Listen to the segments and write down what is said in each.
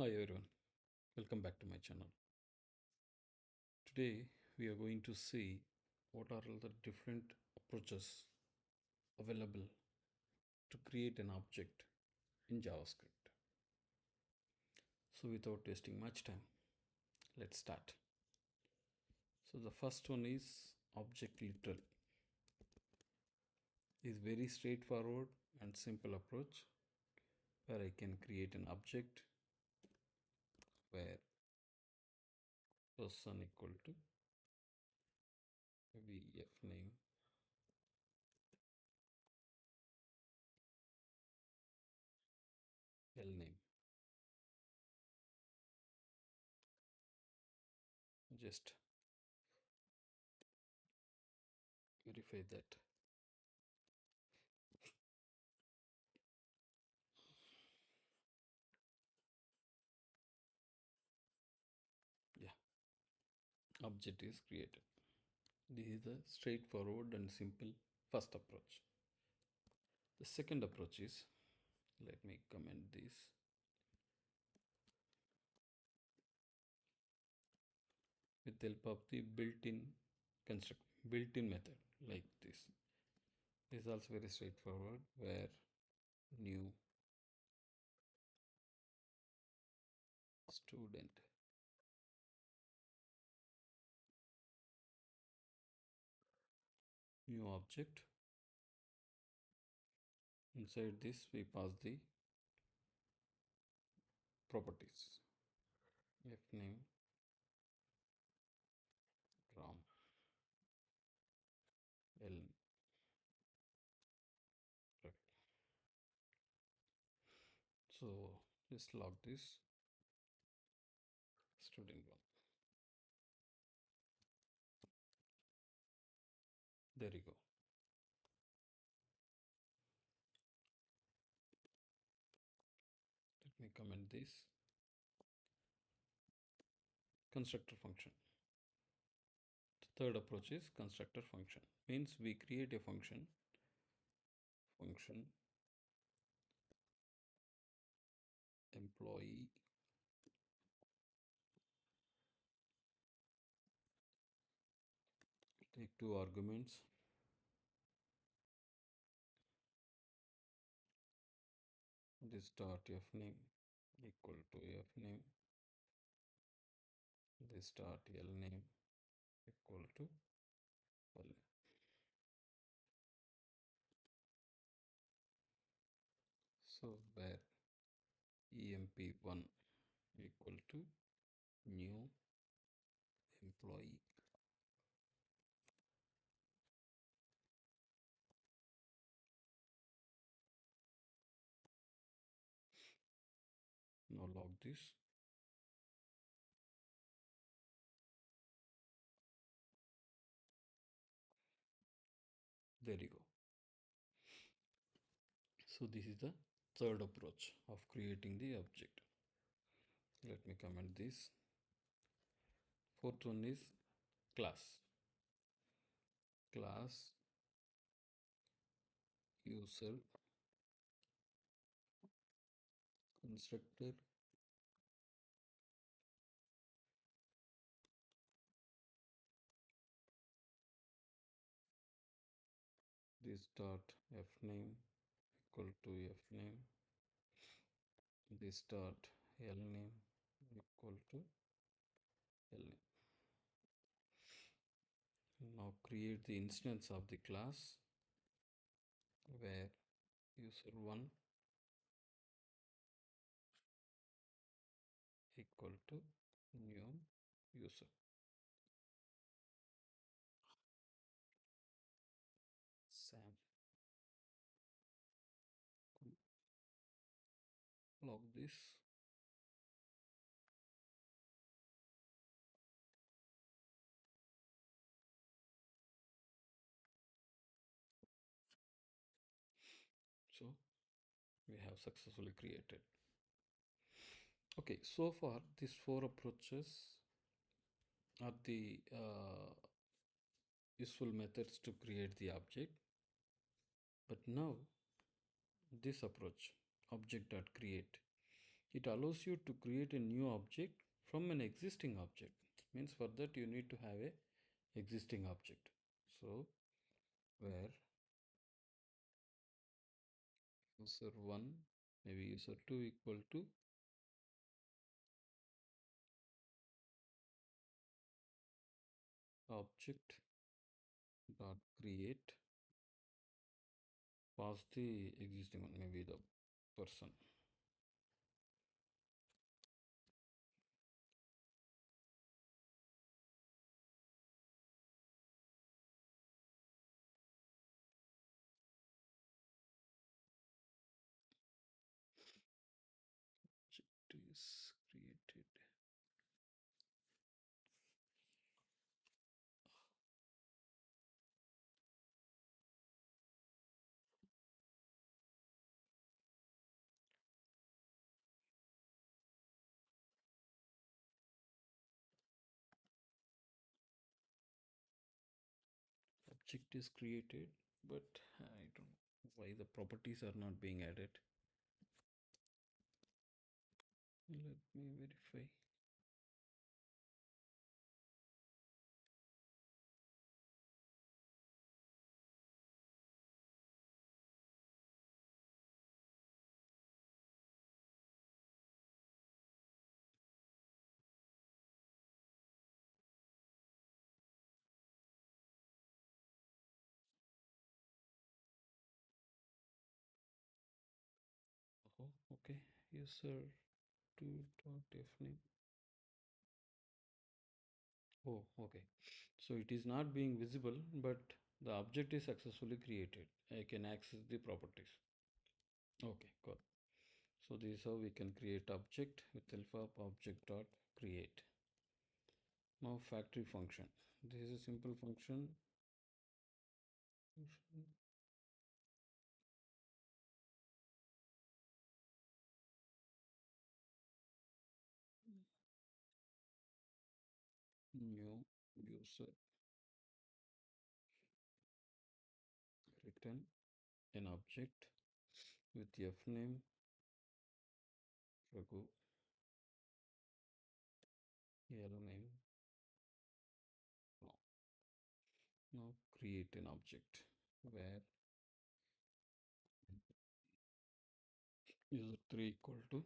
Hi everyone, welcome back to my channel. Today we are going to see what are all the different approaches available to create an object in JavaScript. So without wasting much time, let's start. So the first one is object literal. Is very straightforward and simple approach where I can create an object where person equal to vf name l name. Just verify that. Yeah, object is created. This is the straightforward and simple first approach. The second approach is, let me comment this, with the help of the built-in method like this. This is also very straightforward where new student, new object. Inside this we pass the properties. F name, rom, l, right. So just log this student one. There you go. Let me comment this constructor function. The third approach is constructor function. Means we create a function employee take two arguments, this dot f name equal to f name, this dot l name equal to l name. So where emp1 equal to new employee. Now log this. There you go. So this is the third approach of creating the object. Let me comment this. Fourth one is class. Class user constructor this dot f name equal to f name, this dot l name equal to l name. Now create the instance of the class where user1 equal to new user. Sam, log this. So we have successfully created. Okay, so far these four approaches are the useful methods to create the object. But now this approach, Object.create, It allows you to create a new object from an existing object. Means for that you need to have a existing object. So where user1 maybe user2 equal to Object.create, pass the existing one, maybe the person. Object is created. Object is created, but I don't know why the properties are not being added. Let me verify. Oh, okay. User 2.fname. Oh, okay. So it is not being visible, but the object is successfully created. I can access the properties. Okay, cool. So this is how we can create object with help of Object.create. Now factory function. This is a simple function. New user return an object with f name Raghu, L name. Now create an object where user3 equal to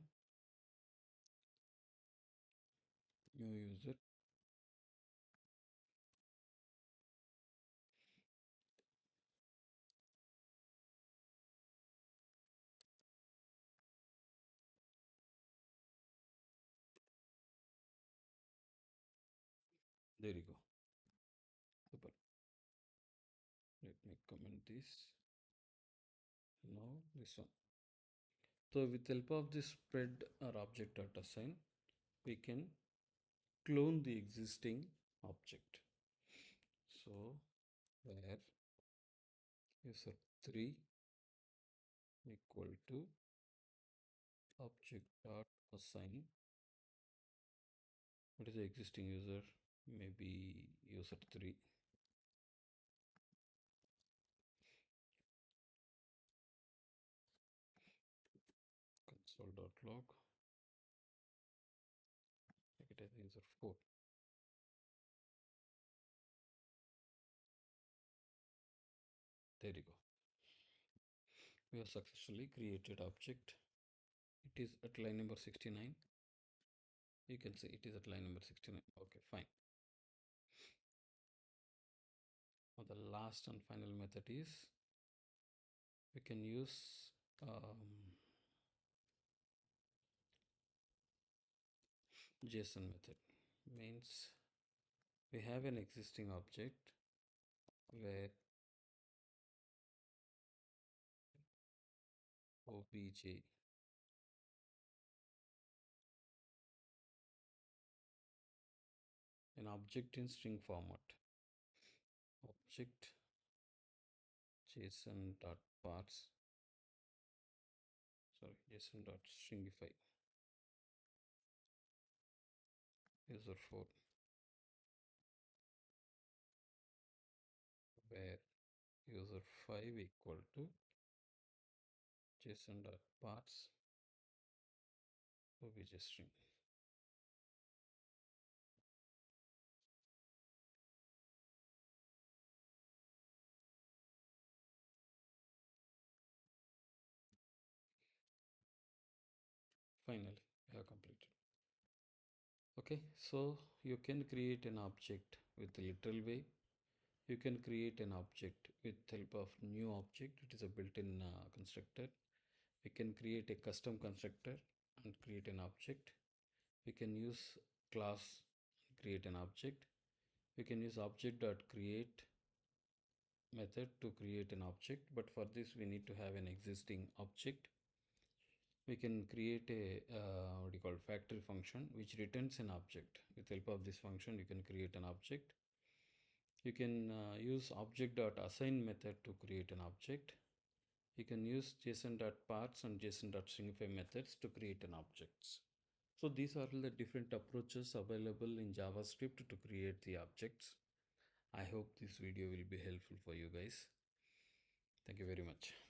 new user. There you go. Super. Let me comment this. Now this one. So with help of this spread or Object.assign, we can clone the existing object. So where user3 equal to Object.assign. What is the existing user? Maybe user3. Console.log. Make it as user4. There you go. We have successfully created object. It is at line number 69. You can see it is at line number 69. Okay, fine. Now the last and final method is we can use JSON method. Means we have an existing object where obj an object in string format. Object JSON dot parse. Sorry, JSON dot stringify user4 where user5 equal to JSON dot parse obj string. Finally, we have completed. Okay, so you can create an object with a literal way. You can create an object with help of new object. It is a built-in constructor. We can create a custom constructor and create an object. We can use class, create an object. We can use Object.create method to create an object, but for this we need to have an existing object. We can create a what you call factory function which returns an object. With help of this function you can create an object. You can use Object.assign method to create an object. You can use JSON.parse and JSON.stringify methods to create an objects. So these are the different approaches available in JavaScript to create the objects. I hope this video will be helpful for you guys. Thank you very much.